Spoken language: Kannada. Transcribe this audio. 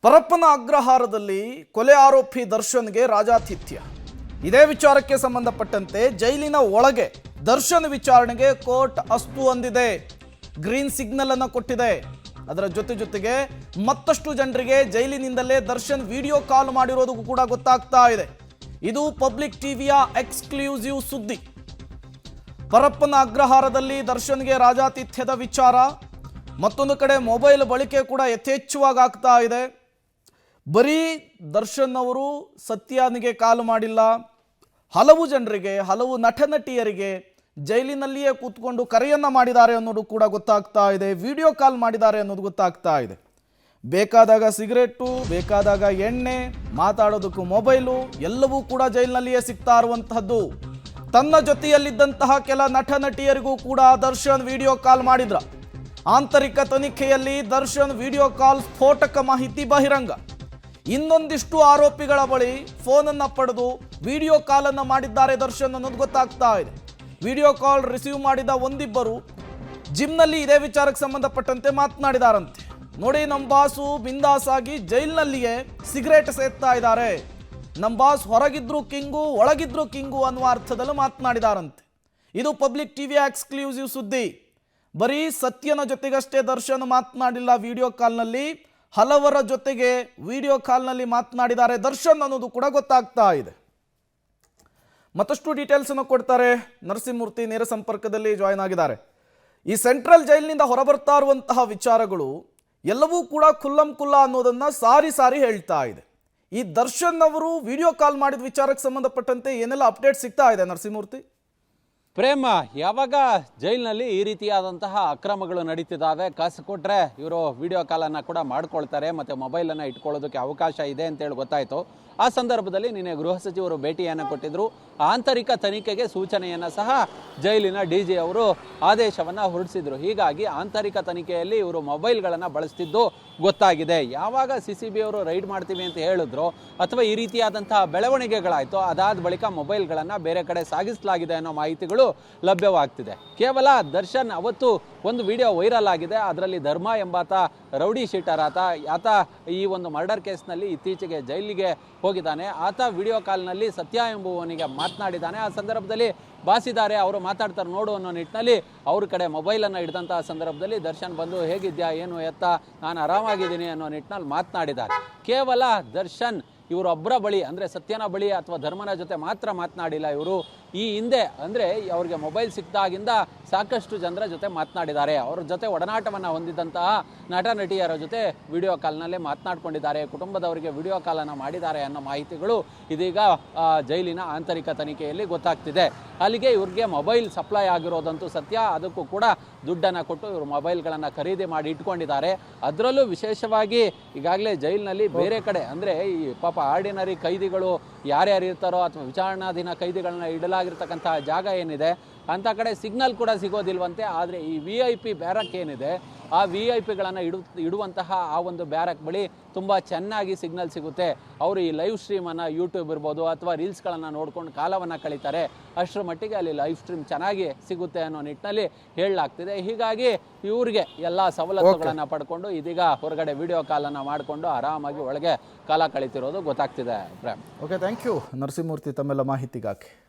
ಪರಪ್ಪನ ಅಗ್ರಹಾರದಲ್ಲಿ ಕೊಲೆ ಆರೋಪಿ ದರ್ಶನ್ಗೆ ರಾಜಾತಿಥ್ಯ. ಇದೇ ವಿಚಾರಕ್ಕೆ ಸಂಬಂಧಪಟ್ಟಂತೆ ಜೈಲಿನ ಒಳಗೆ ದರ್ಶನ್ ವಿಚಾರಣೆಗೆ ಕೋರ್ಟ್ ಅಸ್ತು ಅಂದಿದೆ, ಗ್ರೀನ್ ಸಿಗ್ನಲ್ ಅನ್ನು ಕೊಟ್ಟಿದೆ. ಅದರ ಜೊತೆಗೆ ಮತ್ತಷ್ಟು ಜನರಿಗೆ ಜೈಲಿನಿಂದಲೇ ದರ್ಶನ್ ವಿಡಿಯೋ ಕಾಲ್ ಮಾಡಿರೋದು ಕೂಡ ಗೊತ್ತಾಗ್ತಾ ಇದೆ. ಇದು ಪಬ್ಲಿಕ್ ಟಿವಿಯ ಎಕ್ಸ್ಕ್ಲೂಸಿವ್ ಸುದ್ದಿ. ಪರಪ್ಪನ ಅಗ್ರಹಾರದಲ್ಲಿ ದರ್ಶನ್ಗೆ ರಾಜಾತಿಥ್ಯದ ವಿಚಾರ, ಮತ್ತೊಂದು ಕಡೆ ಮೊಬೈಲ್ ಬಳಕೆ ಕೂಡ ಯಥೇಚ್ಛವಾಗಿ ಆಗ್ತಾ ಇದೆ. ಬರೀ ದರ್ಶನ್ ಅವರು ಸತ್ಯನಿಗೆ ಕಾಲ್ ಮಾಡಿಲ್ಲ, ಹಲವು ಜನರಿಗೆ, ಹಲವು ನಟ ನಟಿಯರಿಗೆ ಜೈಲಿನಲ್ಲಿಯೇ ಕೂತ್ಕೊಂಡು ಕರೆಯನ್ನ ಮಾಡಿದ್ದಾರೆ ಅನ್ನೋದು ಕೂಡ ಗೊತ್ತಾಗ್ತಾ ಇದೆ. ವಿಡಿಯೋ ಕಾಲ್ ಮಾಡಿದ್ದಾರೆ ಅನ್ನೋದು ಗೊತ್ತಾಗ್ತಾ ಇದೆ. ಬೇಕಾದಾಗ ಸಿಗರೇಟು, ಬೇಕಾದಾಗ ಎಣ್ಣೆ, ಮಾತಾಡೋದಕ್ಕೂ ಮೊಬೈಲು ಎಲ್ಲವೂ ಕೂಡ ಜೈಲಿನಲ್ಲಿಯೇ ಸಿಗ್ತಾ ಇರುವಂತಹದ್ದು. ತನ್ನ ಜೊತೆಯಲ್ಲಿದ್ದಂತಹ ಕೆಲ ನಟ ನಟಿಯರಿಗೂ ಕೂಡ ದರ್ಶನ್ ವಿಡಿಯೋ ಕಾಲ್ ಮಾಡಿದ್ರ. ಆಂತರಿಕ ತನಿಖೆಯಲ್ಲಿ ದರ್ಶನ್ ವಿಡಿಯೋ ಕಾಲ್ ಸ್ಫೋಟಕ ಮಾಹಿತಿ ಬಹಿರಂಗ. ಇನ್ನೊಂದಿಷ್ಟು ಆರೋಪಿಗಳ ಬಳಿ ಫೋನನ್ನು ಪಡೆದು ವಿಡಿಯೋ ಕಾಲನ್ನು ಮಾಡಿದ್ದಾರೆ ದರ್ಶನ್ ಅನ್ನೋದು ಗೊತ್ತಾಗ್ತಾ ಇದೆ. ವಿಡಿಯೋ ಕಾಲ್ ರಿಸೀವ್ ಮಾಡಿದ ಒಂದಿಬ್ಬರು ಜಿಮ್ನಲ್ಲಿ ಇದೇ ವಿಚಾರಕ್ಕೆ ಸಂಬಂಧಪಟ್ಟಂತೆ ಮಾತನಾಡಿದಾರಂತೆ. ನೋಡಿ, ನಮ್ಮ ಬಾಸು ಬಿಂದಾಸ್ ಆಗಿ ಜೈಲಿನಲ್ಲಿಯೇ ಸಿಗರೇಟ್ ಸೇದ್ತಾ ಇದ್ದಾರೆ, ನಮ್ಮ ಬಾಸ್ ಹೊರಗಿದ್ರು ಕಿಂಗು ಒಳಗಿದ್ರು ಕಿಂಗು ಅನ್ನುವ ಅರ್ಥದಲ್ಲಿ ಮಾತನಾಡಿದಾರಂತೆ. ಇದು ಪಬ್ಲಿಕ್ ಟಿವಿಯ ಎಕ್ಸ್ಕ್ಲೂಸಿವ್ ಸುದ್ದಿ. ಬರೀ ಸತ್ಯನ ಜೊತೆಗಷ್ಟೇ ದರ್ಶನ್ ಮಾತನಾಡಿಲ್ಲ, ವಿಡಿಯೋ ಕಾಲ್ನಲ್ಲಿ ಹಲವರ ಜೊತೆಗೆ ವಿಡಿಯೋ ಕಾಲ್ನಲ್ಲಿ ಮಾತನಾಡಿದ್ದಾರೆ ದರ್ಶನ್ ಅನ್ನೋದು ಕೂಡ ಗೊತ್ತಾಗ್ತಾ ಇದೆ. ಮತ್ತಷ್ಟು ಡೀಟೇಲ್ಸ್ ಅನ್ನು ಕೊಡ್ತಾರೆ. ನರಸಿಂಹಮೂರ್ತಿ ನೇರ ಸಂಪರ್ಕದಲ್ಲಿ ಜಾಯ್ನ್ ಆಗಿದ್ದಾರೆ. ಈ ಸೆಂಟ್ರಲ್ ಜೈಲಿನಿಂದ ಹೊರಬರ್ತಾ ಇರುವಂತಹ ವಿಚಾರಗಳು ಎಲ್ಲವೂ ಕೂಡ ಖುಲ್ಲಂ ಖುಲ್ಲಾ ಅನ್ನೋದನ್ನ ಸಾರಿ ಸಾರಿ ಹೇಳ್ತಾ ಇದೆ. ಈ ದರ್ಶನ್ ಅವರು ವಿಡಿಯೋ ಕಾಲ್ ಮಾಡಿದ ವಿಚಾರಕ್ಕೆ ಸಂಬಂಧಪಟ್ಟಂತೆ ಏನೆಲ್ಲ ಅಪ್ಡೇಟ್ ಸಿಗ್ತಾ ಇದೆ ನರಸಿಂಹಮೂರ್ತಿ? ಪ್ರೇಮ, ಯಾವಾಗ ಜೈಲಿನಲ್ಲಿ ಈ ರೀತಿಯಾದಂತಹ ಅಕ್ರಮಗಳು ನಡೀತಿದ್ದಾವೆ, ಕಾಸು ಕೊಟ್ಟರೆ ಇವರು ವಿಡಿಯೋ ಕಾಲನ್ನು ಕೂಡ ಮಾಡ್ಕೊಳ್ತಾರೆ ಮತ್ತು ಮೊಬೈಲನ್ನು ಇಟ್ಕೊಳ್ಳೋದಕ್ಕೆ ಅವಕಾಶ ಇದೆ ಅಂತೇಳಿ ಗೊತ್ತಾಯಿತು. ಆ ಸಂದರ್ಭದಲ್ಲಿ ನಿನ್ನೆ ಗೃಹ ಸಚಿವರು ಭೇಟಿಯನ್ನು ಕೊಟ್ಟಿದ್ದರು. ಆಂತರಿಕ ತನಿಖೆಗೆ ಸೂಚನೆಯನ್ನು ಸಹ ಜೈಲಿನ DG ಅವರು ಆದೇಶವನ್ನು ಹೊರಡಿಸಿದ್ರು. ಹೀಗಾಗಿ ಆಂತರಿಕ ತನಿಖೆಯಲ್ಲಿ ಇವರು ಮೊಬೈಲ್ಗಳನ್ನು ಬಳಸ್ತಿದ್ದು ಗೊತ್ತಾಗಿದೆ. ಯಾವಾಗ CCB ಅವರು ರೈಡ್ ಮಾಡ್ತೀವಿ ಅಂತ ಹೇಳಿದ್ರು ಅಥವಾ ಈ ರೀತಿಯಾದಂತಹ ಬೆಳವಣಿಗೆಗಳಾಯಿತು, ಅದಾದ ಬಳಿಕ ಮೊಬೈಲ್ಗಳನ್ನು ಬೇರೆ ಕಡೆ ಸಾಗಿಸಲಾಗಿದೆ ಅನ್ನೋ ಮಾಹಿತಿಗಳು ಲಭ್ಯವಾಗ್ತಿದೆ. ಕೇವಲ ದರ್ಶನ್ ಅವತ್ತು ಒಂದು ವಿಡಿಯೋ ವೈರಲ್ ಆಗಿದೆ. ಅದರಲ್ಲಿ ಧರ್ಮ ಎಂಬಾತ ರೌಡಿ ಶೀಟರ್ ಆತ ಈ ಒಂದು ಮರ್ಡರ್ ಕೇಸ್ನಲ್ಲಿ ಇತ್ತೀಚೆಗೆ ಜೈಲಿಗೆ ಹೋಗಿದ್ದಾನೆ. ಆತ ವಿಡಿಯೋ ಕಾಲ್ನಲ್ಲಿ ಸತ್ಯ ಎಂಬುವನಿಗೆ ಮಾತನಾಡಿದ್ದಾನೆ. ಆ ಸಂದರ್ಭದಲ್ಲಿ ಬಾಸಿದ್ದಾರೆ, ಅವರು ಮಾತಾಡ್ತಾರೆ ನೋಡು ಅನ್ನೋ ನಿಟ್ಟಿನಲ್ಲಿ ಅವ್ರ ಕಡೆ ಮೊಬೈಲನ್ನು ಹಿಡಿದಂತಹ ಸಂದರ್ಭದಲ್ಲಿ ದರ್ಶನ್ ಬಂದು ಹೇಗಿದ್ಯಾ, ಏನು ಎತ್ತ, ನಾನು ಆರಾಮಾಗಿದ್ದೀನಿ ಅನ್ನೋ ನಿಟ್ಟಿನಲ್ಲಿ ಮಾತನಾಡಿದ್ದಾರೆ. ಕೇವಲ ದರ್ಶನ್ ಇವರೊಬ್ಬರ ಬಳಿ ಅಂದರೆ ಸತ್ಯನ ಬಳಿ ಅಥವಾ ಧರ್ಮನ ಜೊತೆ ಮಾತ್ರ ಮಾತನಾಡಿಲ್ಲ. ಇವರು ಈ ಹಿಂದೆ ಅಂದರೆ ಅವ್ರಿಗೆ ಮೊಬೈಲ್ ಸಿಕ್ಕಿದಾಗಿಂದ ಸಾಕಷ್ಟು ಜನರ ಜೊತೆ ಮಾತನಾಡಿದ್ದಾರೆ. ಅವ್ರ ಜೊತೆ ಒಡನಾಟವನ್ನು ಹೊಂದಿದ್ದಂತಹ ನಟ ನಟಿಯರ ಜೊತೆ ವಿಡಿಯೋ ಕಾಲ್ನಲ್ಲೇ ಮಾತನಾಡ್ಕೊಂಡಿದ್ದಾರೆ, ಕುಟುಂಬದವರಿಗೆ ವಿಡಿಯೋ ಕಾಲನ್ನು ಮಾಡಿದ್ದಾರೆ ಅನ್ನೋ ಮಾಹಿತಿಗಳು ಇದೀಗ ಜೈಲಿನ ಆಂತರಿಕ ತನಿಖೆಯಲ್ಲಿ ಗೊತ್ತಾಗ್ತಿದೆ. ಅಲ್ಲಿಗೆ ಇವ್ರಿಗೆ ಮೊಬೈಲ್ ಸಪ್ಲೈ ಆಗಿರೋದಂತೂ ಸತ್ಯ. ಅದಕ್ಕೂ ಕೂಡ ದುಡ್ಡನ್ನು ಕೊಟ್ಟು ಇವರು ಮೊಬೈಲ್ಗಳನ್ನು ಖರೀದಿ ಮಾಡಿ ಇಟ್ಕೊಂಡಿದ್ದಾರೆ. ಅದರಲ್ಲೂ ವಿಶೇಷವಾಗಿ ಈಗಾಗಲೇ ಜೈಲಿನಲ್ಲಿ ಬೇರೆ ಕಡೆ ಅಂದರೆ ಈ ಪಾಪ ಆರ್ಡಿನರಿ ಕೈದಿಗಳು ಯಾರ್ಯಾರು ಇರ್ತಾರೋ ಅಥವಾ ವಿಚಾರಣಾಧೀನ ಕೈದಿಗಳನ್ನ ಇಡಲಾಗಿರ್ತಕ್ಕಂತಹ ಜಾಗ ಏನಿದೆ ಅಂಥ ಕಡೆ ಸಿಗ್ನಲ್ ಕೂಡ ಸಿಗೋದಿಲ್ವಂತೆ. ಆದರೆ ಈ VIP ಬ್ಯಾರಕ್ ಏನಿದೆ, ಆ VIP ಗಳನ್ನು ಇಡುವಂತಹ ಆ ಒಂದು ಬ್ಯಾರಕ್ ಬಳಿ ತುಂಬ ಚೆನ್ನಾಗಿ ಸಿಗ್ನಲ್ ಸಿಗುತ್ತೆ. ಅವರು ಈ ಲೈವ್ ಸ್ಟ್ರೀಮನ್ನು ಯೂಟ್ಯೂಬ್ ಇರ್ಬೋದು ಅಥವಾ ರೀಲ್ಸ್ಗಳನ್ನು ನೋಡ್ಕೊಂಡು ಕಾಲವನ್ನು ಕಳೀತಾರೆ. ಅಷ್ಟರ ಮಟ್ಟಿಗೆ ಅಲ್ಲಿ ಲೈವ್ ಸ್ಟ್ರೀಮ್ ಚೆನ್ನಾಗಿ ಸಿಗುತ್ತೆ ಅನ್ನೋ ನಿಟ್ಟಿನಲ್ಲಿ ಹೇಳಲಾಗ್ತಿದೆ. ಹೀಗಾಗಿ ಇವ್ರಿಗೆ ಎಲ್ಲ ಸವಲತ್ತುಗಳನ್ನು ಪಡ್ಕೊಂಡು ಇದೀಗ ಹೊರಗಡೆ ವಿಡಿಯೋ ಕಾಲನ್ನು ಮಾಡಿಕೊಂಡು ಆರಾಮಾಗಿ ಒಳಗೆ ಕಾಲ ಕಳೀತಿರೋದು ಗೊತ್ತಾಗ್ತಿದೆ. ಓಕೆ, ಥ್ಯಾಂಕ್ ಯು ನರಸಿಂಹಮೂರ್ತಿ ತಮ್ಮೆಲ್ಲ ಮಾಹಿತಿಗಾಗಿ.